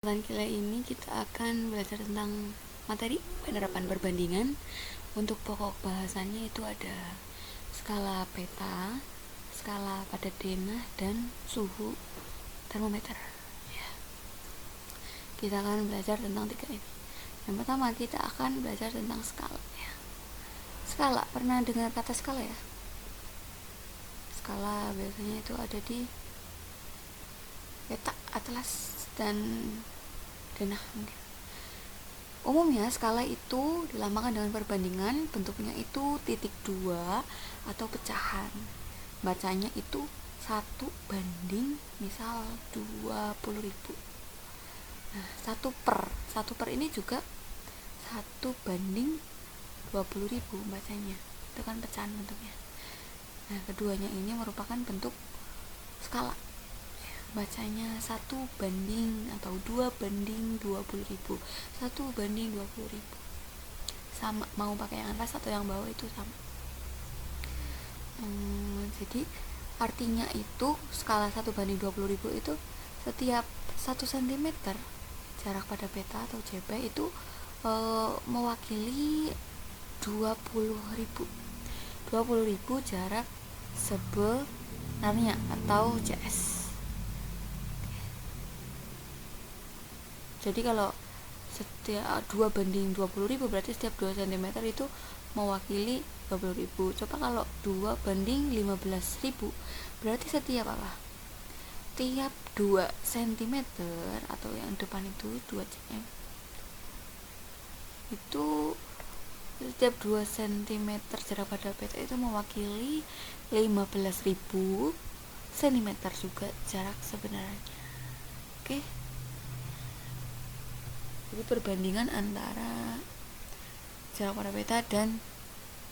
Kesempatan kali ini kita akan belajar tentang materi penerapan perbandingan. Untuk pokok bahasannya itu ada skala peta, skala padat denah, dan suhu termometer. Kita akan belajar tentang tiga ini. Yang pertama kita akan belajar tentang skala. Skala, pernah dengar kata skala ya? Skala biasanya itu ada di peta, atlas, dan denah mungkin. Umumnya skala itu dilambangkan dengan perbandingan, bentuknya itu titik dua atau pecahan. Bacanya itu 1 banding misal 20.000. Nah, 1 per ini juga 1 banding 20.000 bacanya. Itu kan pecahan bentuknya. Nah, keduanya ini merupakan bentuk skala. Bacanya 1 banding atau 2 banding 20.000, 1 banding 20.000. Sama, mau pakai yang atas atau yang bawah itu sama. Jadi artinya itu skala 1 banding 20.000 itu setiap 1 cm jarak pada peta atau JP itu mewakili 20.000 jarak sebenarnya atau CS. Jadi kalau setiap 2 banding 20.000 berarti setiap 2 cm itu mewakili 20.000. Coba kalau 2 banding 15.000 berarti setiap apa? Tiap 2 cm atau yang depan itu 2 cm itu setiap 2 cm jarak pada peta itu mewakili 15.000 cm juga jarak sebenarnya. Oke. Jadi perbandingan antara jarak pada peta dan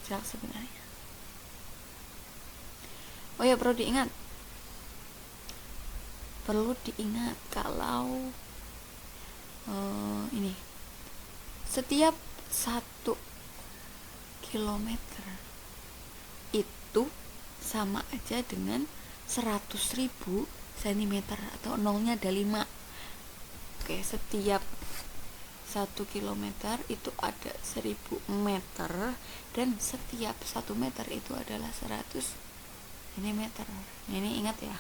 jarak sebenarnya. Oh ya, perlu diingat kalau ini setiap 1 kilometer itu sama aja dengan 100.000 cm atau nolnya ada 5. Oke, setiap 1 kilometer itu ada 1000 meter dan setiap 1 meter itu adalah 100 cm. Nah, ini ingat ya,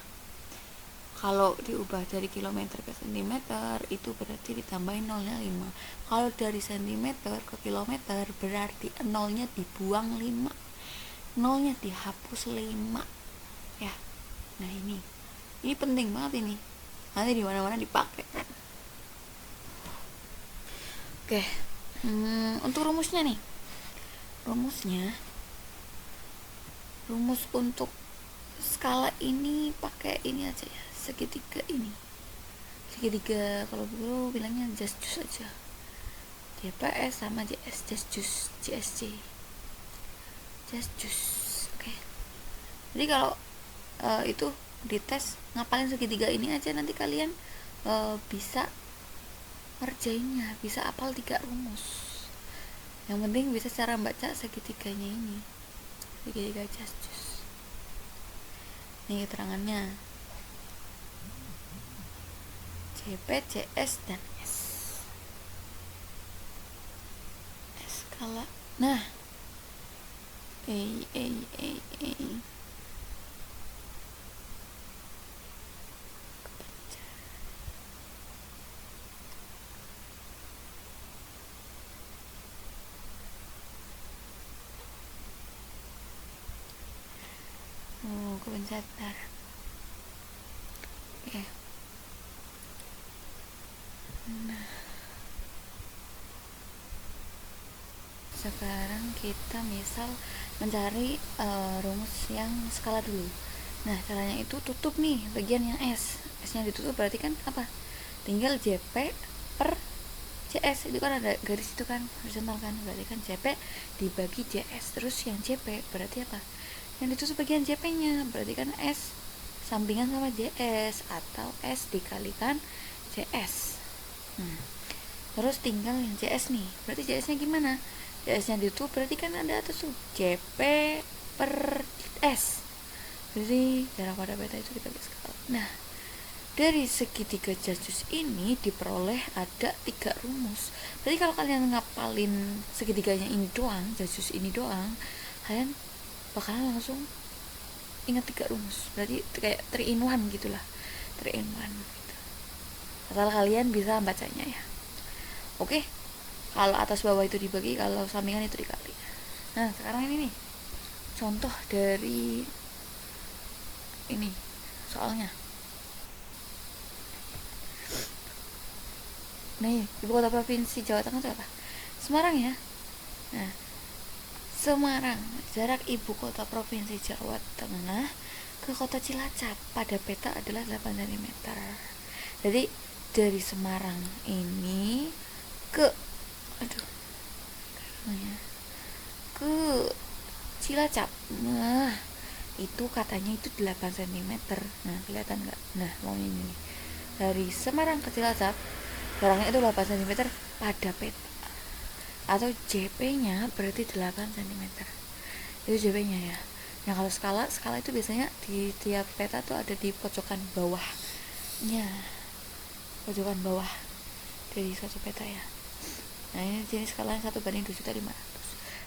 kalau diubah dari kilometer ke cm itu berarti ditambahin nolnya 5. Kalau dari cm ke kilometer berarti nolnya dibuang 5, nolnya dihapus 5 ya. Nah, ini penting banget, ini nanti di mana-mana dipakai. Oke, untuk rumusnya nih. Rumus untuk skala ini pakai ini aja ya, segitiga ini. Segitiga kalau dulu bilangnya just juice aja. JPS sama JS, just juice, JSJ. Just juice. Oke. Jadi kalau itu dites ngapalin segitiga ini aja, nanti kalian bisa ngerjainnya, bisa apal 3 rumus. Yang penting bisa cara baca segitiganya ini, segitiga just juice. Ini keterangannya JP, CS, dan S. Skala. Nah, kepencet bentar. Oke. Nah, sekarang kita misal mencari rumus yang skala dulu. Nah, caranya itu tutup nih bagian yang S. S-nya ditutup berarti kan apa? Tinggal JP per JS, itu kan ada garis itu kan horizontal kan, berarti kan JP dibagi JS. Terus yang JP berarti apa? Yang ditutup bagian JP-nya, berarti kan S sampingan sama JS atau S dikalikan JS. Terus tinggal yang JS nih, berarti JS-nya gimana? JS-nya ditutup berarti kan ada atas tuh JP per S, jadi jarak pada peta itu dibagi skala. Nah, Dari segitiga jajus ini diperoleh ada 3 rumus. Jadi kalau kalian ngapalin segitiganya ini doang, jajus ini doang, kalian bakalan langsung ingat 3 rumus. Berarti kayak 3 in 1 gitulah. 3 in 1 gitu. Asal kalian bisa bacanya ya. Oke. Kalau atas bawah itu dibagi, kalau sampingan itu dikali. Nah, sekarang ini nih. Contoh dari ini soalnya. Nih, ibu kota provinsi Jawa Tengah itu apa? Semarang ya. Nah, Semarang, jarak ibu kota provinsi Jawa Tengah ke kota Cilacap pada peta adalah 8 cm. Jadi dari Semarang ini ke ke Cilacap. Nah, itu katanya itu 8 cm. Nah, kelihatan nggak? Nah, mau ini nih. Dari Semarang ke Cilacap jaraknya itu 8 cm pada peta, atau JP-nya berarti 8 cm. Itu JP-nya ya. Nah, kalau skala itu biasanya di tiap peta tuh ada di pojokan bawahnya, pojokan bawah dari suatu peta ya. Nah, ini jenis skalanya 1/2.500.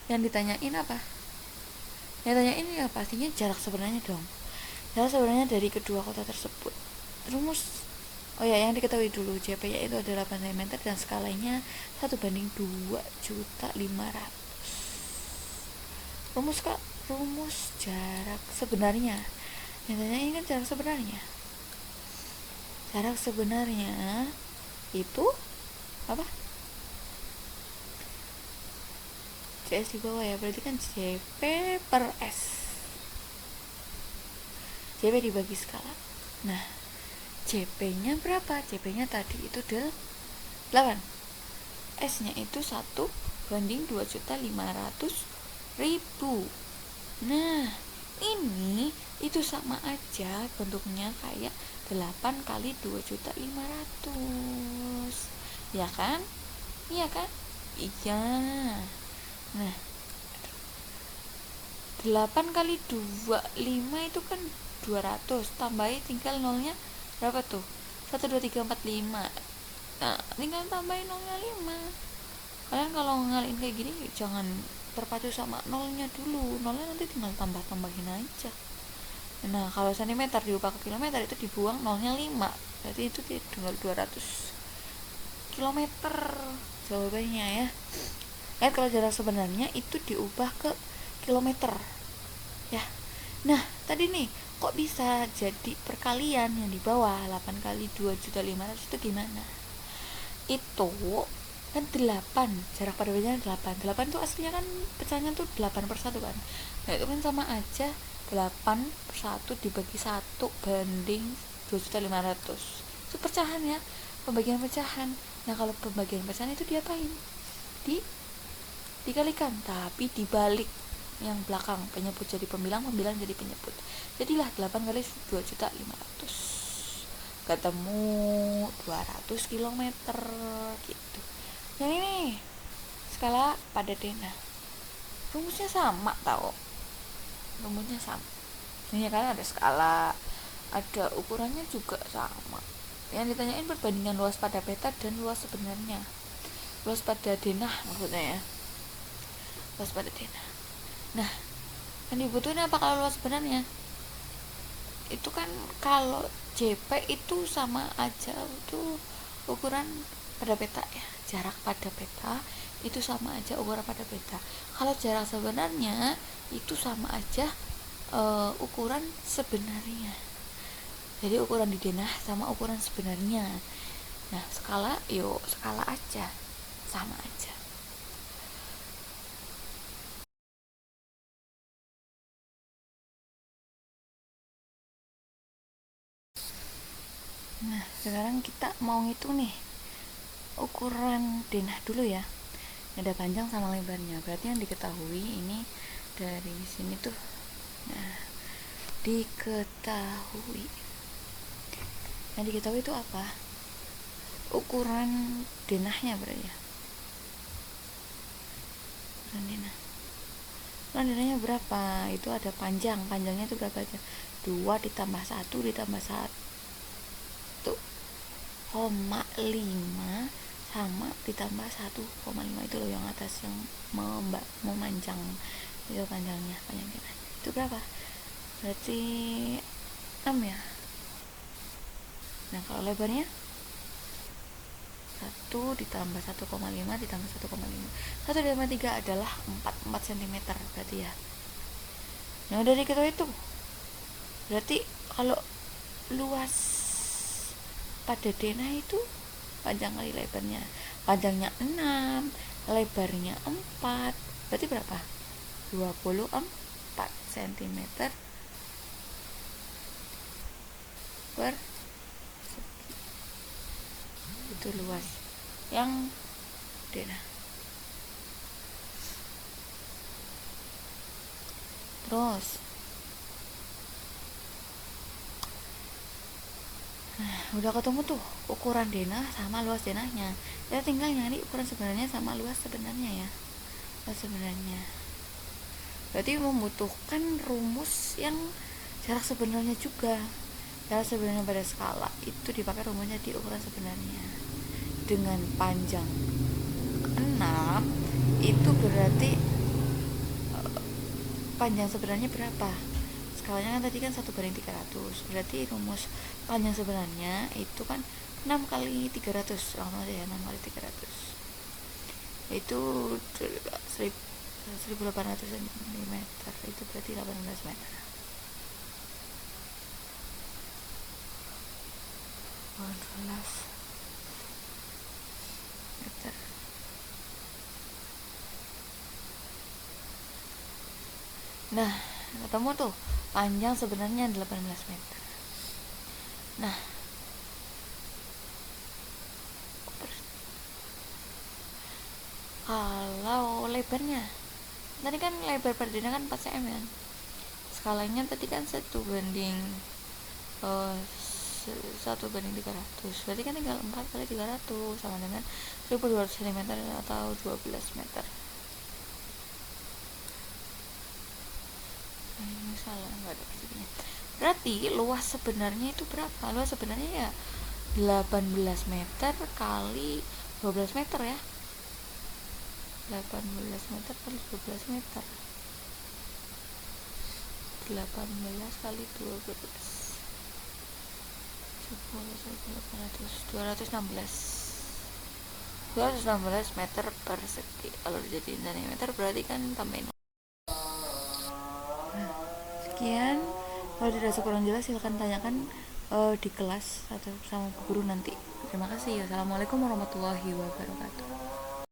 Yang ditanyain apa? Yang ditanyain ya pastinya jarak sebenarnya dong. Jarak sebenarnya dari kedua kota tersebut. Rumus, oh ya, yang diketahui dulu, JP-nya itu ada 8 cm dan skalanya 1/2.500. Rumus jarak sebenarnya. Yang tanya ini kan jarak sebenarnya. Jarak sebenarnya itu apa? CS di bawah ya, berarti kan JP per S. JP dibagi skala. Nah, JP-nya berapa? JP-nya tadi itu 8. S-nya itu 1/2.500.000. Nah, ini itu sama aja bentuknya kayak 8 kali 2.500.000. Ya kan? Iya kan? Iya. Nah, 8 kali 25 itu kan 200, tambahin tinggal nolnya berapa tuh? 1, 2, 3, 4, 5. Nah, tinggal tambahin nolnya 5. Kalian kalau ngaliin kayak gini jangan terpacu sama nolnya dulu, nolnya nanti tinggal tambahin aja. Nah, kalau cm diubah ke kilometer itu dibuang nolnya 5, berarti itu tinggal 200 kilometer jawabannya ya. Kalau jarak sebenarnya itu diubah ke kilometer ya. Nah, tadi nih kok bisa jadi perkalian yang di bawah 8 kali 2.500.000 itu gimana? Itu kan 8, jarak pada bedanya 8 itu aslinya kan pecahannya tuh 8/1 kan. Nah, itu kan sama aja 8/1 dibagi 1 banding 2.500.000. Itu pecahan ya, pembagian pecahan. Nah, kalau pembagian pecahan itu diapain? Dikalikan, tapi dibalik yang belakang, penyebut jadi pembilang, pembilang jadi penyebut. Jadilah 8 kali 2.500.000 ketemu 200 km gitu. Yang ini skala pada denah, rumusnya sama tau, rumusnya sama. Ini kan ada skala, ada ukurannya juga sama. Yang ditanyain perbandingan luas pada peta dan luas sebenarnya, luas pada denah maksudnya ya, luas pada denah. Nah, yang dibutuhin apa kalau luas sebenarnya? Itu kan kalau JP itu sama aja, itu ukuran pada peta ya, jarak pada peta itu sama aja ukuran pada peta. Kalau jarak sebenarnya itu sama aja ukuran sebenarnya. Jadi ukuran di denah sama ukuran sebenarnya. Nah, skala aja, sama aja. Nah, sekarang kita mau ngitung nih ukuran denah dulu ya. Ada panjang sama lebarnya. Berarti yang diketahui ini dari sini tuh. Nah, diketahui. Yang diketahui itu apa? Ukuran denahnya berarti ya. Ukuran denah. Ukuran denahnya berapa? Itu ada panjangnya itu berapa aja? 2 ditambah 1 ditambah 1 1,5 sama ditambah 1,5 itu loh yang atas yang memanjang itu panjangnya itu berapa? Berarti 6 ya. Nah kalau lebarnya 1 ditambah 1,5 ditambah 1,5 1 ditambah 3 adalah 4 cm berarti ya. Nah dari kita itu berarti kalau luas pada denah itu panjang kali lebarnya, panjangnya 6, lebarnya 4, berarti berapa? 24 cm per segi. Itu luas yang denah. Terus udah ketemu tuh ukuran denah sama luas denahnya, kita tinggal nyari ukuran sebenarnya sama luas sebenarnya ya. Luas sebenarnya berarti membutuhkan rumus yang jarak sebenarnya juga. Jarak sebenarnya pada skala itu dipakai rumusnya di ukuran sebenarnya. Dengan panjang 6 itu berarti panjang sebenarnya berapa? Skalanya kan tadi kan 1/300, berarti rumus panjang sebenarnya itu kan 6 kali 300, langsung aja ya, 6 kali 300 itu 1800 cm, itu berarti 18 meter. 18 meter. Nah ketemu tuh panjang sebenarnya 18 meter. Nah kalau lebarnya tadi kan lebar per denah kan 4 cm kan, skalanya tadi kan 1/300, berarti kan tinggal 4 kali 300 sama dengan 1200 cm atau 12 meter. Ini salah, nggak ada perseginya. Berarti luas sebenarnya itu berapa? Luas sebenarnya ya 18 meter kali 12 meter ya, 18 meter kali 12 meter, 18 kali 12 216 meter persegi. Kalau dijadiin cm berarti kan tambahin. Sekian, kalau dirasa kurang jelas silahkan tanyakan di kelas atau sama guru nanti. Terima kasih. Assalamualaikum warahmatullahi wabarakatuh.